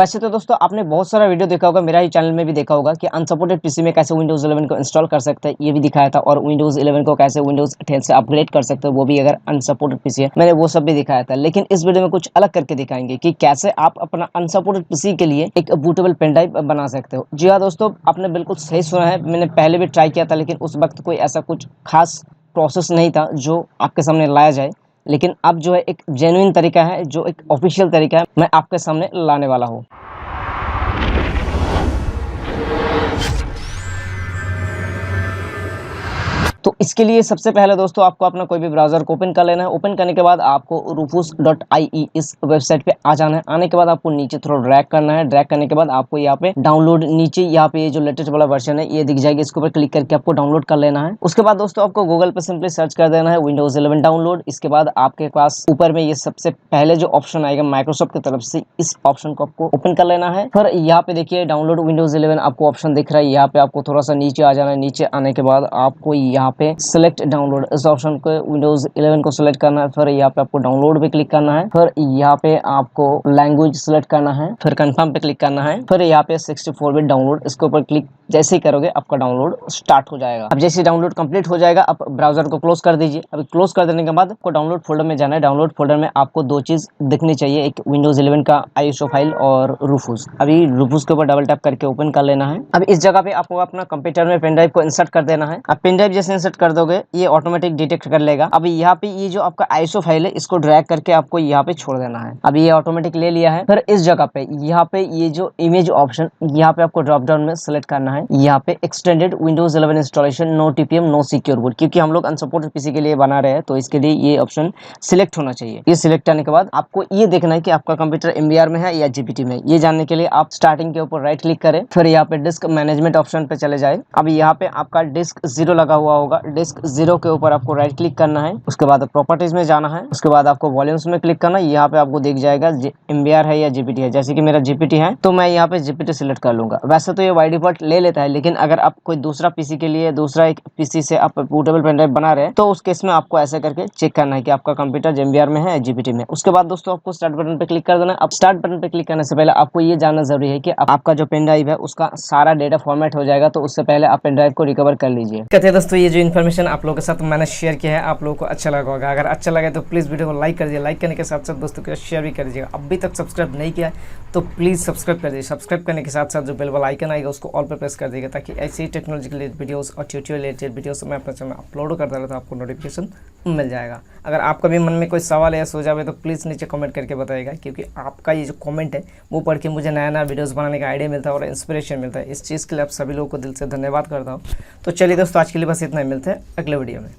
वैसे तो दोस्तों आपने बहुत सारा वीडियो देखा होगा, मेरा ही चैनल में भी देखा होगा कि अनसपोर्टेड पीसी में कैसे विंडोज 11 को इंस्टॉल कर सकते हैं, ये भी दिखाया था। और विंडोज 11 को कैसे विंडोज 10 से अपग्रेड कर सकते हैं, वो भी अगर अनसपोर्टेड पीसी है, मैंने वो सब भी दिखाया था। लेकिन इस वीडियो में कुछ अलग करके दिखाएंगे कि कैसे आप अपना अनसपोर्टेड पीसी के लिए एक बूटेबल पेन ड्राइव बना सकते हो। जी हाँ दोस्तों, आपने बिल्कुल सही सुना है। मैंने पहले भी ट्राई किया था, लेकिन उस वक्त कोई ऐसा कुछ खास प्रोसेस नहीं था जो आपके सामने लाया जाए। लेकिन अब जो है एक जेन्युइन तरीका है, जो एक ऑफिशियल तरीका है, मैं आपके सामने लाने वाला हूँ। तो इसके लिए सबसे पहले दोस्तों आपको अपना कोई भी ब्राउज़र को ओपन कर लेना है। ओपन करने के बाद आपको rufus.ie इस वेबसाइट पे आ जाना है। आने के बाद आपको नीचे थोड़ा ड्रैग करना है। ड्रैग करने के बाद आपको यहाँ पे डाउनलोड, नीचे यहाँ पे ये जो लेटेस्ट वाला वर्जन है ये दिख जाएगी, इसके ऊपर क्लिक करके आपको डाउनलोड कर लेना है। उसके बाद दोस्तों आपको गूगल पे सिंपली सर्च कर देना है विंडोज 11 डाउनलोड। इसके बाद आपके पास ऊपर में ये सबसे पहले जो ऑप्शन आएगा माइक्रोसॉफ्ट की तरफ से, इस ऑप्शन को आपको ओपन कर लेना है। फिर यहाँ पे देखिए डाउनलोड विंडोज 11 आपको ऑप्शन दिख रहा है। यहाँ पे आपको थोड़ा सा नीचे आ जाना है। नीचे आने के बाद आपको यहाँ पे सिलेक्ट डाउनलोड, इस ऑप्शन को विंडोज 11 को सिलेक्ट करना है। फिर यहाँ पे आपको डाउनलोड पे क्लिक करना है। फिर यहाँ पे आपको लैंग्वेज सिलेक्ट करना है। फिर कंफर्म पे क्लिक करना है। फिर यहाँ पे 64 बिट डाउनलोड, इसके ऊपर क्लिक जैसे ही करोगे आपका डाउनलोड स्टार्ट हो जाएगा। अब जैसे डाउनलोड कंप्लीट हो जाएगा, आप ब्राउजर को क्लोज कर दीजिए। अभी क्लोज कर देने के बाद आपको डाउनलोड फोल्डर में जाना है। डाउनलोड फोल्डर में आपको दो चीज दिखनी चाहिए, एक विंडोज 11 का आईएसओ फाइल और रूफूस। अभी रूफूस के ऊपर डबल टैप करके ओपन कर लेना है। अब इस जगह पे आपको अपना कंप्यूटर में पेन ड्राइव को इंसर्ट कर देना है। अब पेन ड्राइव जैसे इंसर्ट कर दोगे ये ऑटोमेटिक डिटेक्ट कर लेगा। अब यहाँ पे ये जो आपका आईएसओ फाइल है इसको ड्रैग करके आपको यहाँ पे छोड़ देना है। अब ये ऑटोमेटिक ले लिया है। फिर इस जगह पे यहाँ पे ये जो इमेज ऑप्शन, यहाँ पे आपको ड्रॉप डाउन में सिलेक्ट करना है। यहाँ पे extended Windows 11 installation, no TPM, no secure boot, क्योंकि हम लोग अनसपोर्टेड पीसी के लिए बना रहे हैं तो इसके लिए ये ऑप्शन सिलेक्ट होना चाहिए। ये सिलेक्ट करने के बाद आपको ये देखना है कि आपका कंप्यूटर एमबीआर में है या जीपीटी में। ये जानने के लिए आप स्टार्टिंग के ऊपर राइट क्लिक करें। फिर यहाँ पे डिस्क मैनेजमेंट ऑप्शन पे चले जाए। अब यहाँ पे आपका डिस्क 0 लगा हुआ होगा। डिस्क 0 के ऊपर आपको राइट क्लिक करना है। उसके बाद प्रॉपर्टीज में जाना है। उसके बाद आपको वॉल्यूम्स में क्लिक करना है। यहाँ पे आपको दिख जाएगा एमबीआर है या जीपीटी है। जैसे कि मेरा जीपीटी है तो मैं यहाँ पे जीपीटी सिलेक्ट कर लूंगा। वैसे तो ये बाय डिफॉल्ट ले लेता है, लेकिन अगर आप कोई दूसरा पीसी के लिए दूसरा एक पीसी से आप बूटेबल पेन ड्राइव बना रहे हैं तो उस केस में आपको ऐसे करके चेक करना है कि आपका कंप्यूटर एमबीआर में है या जीपीटी में। उसके बाद दोस्तों आपको स्टार्ट बटन पे क्लिक कर देना है। अब स्टार्ट बटन पे क्लिक करने से पहले आपको ये जानना जरूरी है कि आपका जो पेन ड्राइव है उसका सारा डेटा फॉर्मेट हो जाएगा, तो उससे पहले आप पेन ड्राइव को रिकवर कर लीजिए। कहते हैं दोस्तों, ये जो इन्फॉर्मेशन आप लोगों के साथ मैंने शेयर किया है आप लोगों को अच्छा लगा होगा। अगर अच्छा लगे तो प्लीज़ वीडियो को लाइक कर दीजिए। लाइक करने के साथ साथ दोस्तों के साथ शेयर भी कर दीजिएगा। अभी तक सब्सक्राइब नहीं किया है तो प्लीज़ सब्सक्राइब कर दीजिए। सब्सक्राइब करने के साथ साथ जो बेल वाला आइकन आएगा उसको ऑल पे प्रेस कर दीजिएगा, ताकि ऐसे ही टेक्नोलॉजी रिलेटेड वीडियोस और ट्यूटोरियल रिलेटेड वीडियोस मैं अपने चैनल में अपलोड करता रहता हूँ, आपको नोटिफिकेशन मिल जाएगा। अगर आपका भी मन में कोई सवाल या सोचा तो प्लीज़ नीचे कमेंट करके बताइएगा, क्योंकि आपका ये जो कमेंट है वो पढ़ के मुझे नया नया वीडियोस बनाने का आइडिया मिलता है और इंस्पिरेशन मिलता है। इस चीज़ के लिए आप सभी लोगों को दिल से धन्यवाद करता हूँ। तो चलिए दोस्तों, आज के लिए बस इतना ही। मिलते हैं अगले वीडियो में।